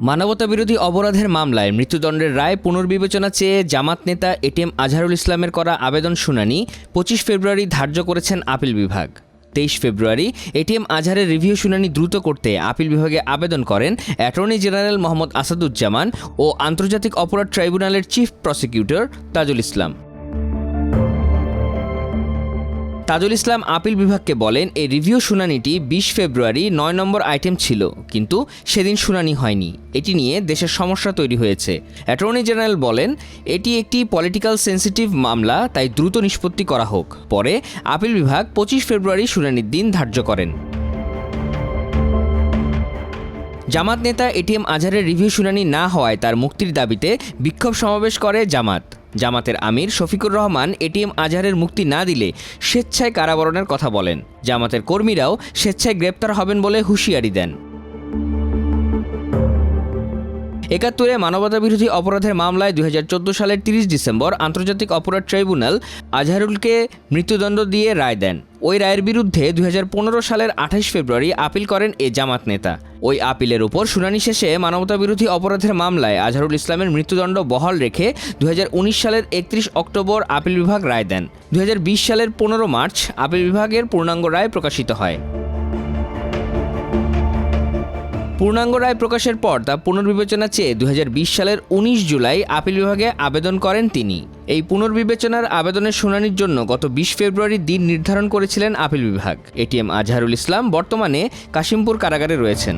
মানবতাবিরোধী অপরাধের মামলায় মৃত্যুদণ্ডের রায় পুনর্বিবেচনা চেয়ে জামাত নেতা এটিএম আজহারুল ইসলামের করা আবেদন শুনানি 25 ফেব্রুয়ারি ধার্য করেছেন আপিল বিভাগ। 23 ফেব্রুয়ারি এটিএম আজহারের রিভিউ শুনানি দ্রুত করতে আপিল বিভাগে আবেদন করেন অ্যাটর্নি জেনারেল মোহাম্মদ আসাদুজ্জামান ও আন্তর্জাতিক অপরাধ ট্রাইব্যুনালের chief prosecutor Tajul Islam. Tajul Islam appeal বিভাগকে বলেন, এই রিভিউ শুনানিটি 20 ফেব্রুয়ারি 9 নম্বর আইটেম ছিল, কিন্তু সেদিন শুনানি হয়নি। এটি নিয়ে দেশের সমস্যা তৈরি হয়েছে। অ্যাটর্নি জেনারেল বলেন, এটি একটি পলিটিক্যাল সেন্সিটিভ মামলা, তাই দ্রুত নিষ্পত্তি করা হোক। পরে আপিল বিভাগ 25 ফেব্রুয়ারি শুনানির দিন ধার্য করেন। জামাত নেতা এটিএম আজহারের রিভিউ শুনানি না হওয়ায় তার মুক্তির দাবিতে বিক্ষোভ সমাবেশ করে জামাতের আমির শফিকুর রহমান এটিএম আজহারের মুক্তি না দিলে স্বেচ্ছায় কারাবরণের কথা বলেন। জামাতের কর্মীরাও স্বেচ্ছায় গ্রেপ্তার হবেন বলে হুঁশিয়ারি দেন। ৭১ মানবতাবিরোধী অপরাধের মামলায় 2014 সালের 30 ডিসেম্বর আন্তর্জাতিক অপরাধ ট্রাইব্যুনাল আজহারুলকে মৃত্যুদণ্ড দিয়ে রায় দেন। ওই রায়ের বিরুদ্ধে 2015 সালের 28 ফেব্রুয়ারি আপিল করেন এ জামাত নেতা। ওই আপিলের উপর শুনানি শেষে মানবতাবিরোধী অপরাধের মামলায় আজহারুল ইসলামের মৃত্যুদণ্ড বহাল রেখে 2019 সালের 31 অক্টোবর আপিল বিভাগ রায় দেন। 2020 সালের 15 মার্চ আপিল বিভাগের পূর্ণাঙ্গ রায় প্রকাশিত হয়। পূর্ণাঙ্গ রায় প্রকাশের পর তা পুনর্বিবেচনা চেয়ে 2020 সালের 19 জুলাই আপিল বিভাগে আবেদন করেন তিনি। এই পুনর্বিবেচনার আবেদনের শুনানির জন্য গত 20 ফেব্রুয়ারি দিন নির্ধারণ করেছিলেন আপিল বিভাগ। এটিএম আজহারুল ইসলাম বর্তমানে কাশিমপুর কারাগারে রয়েছেন।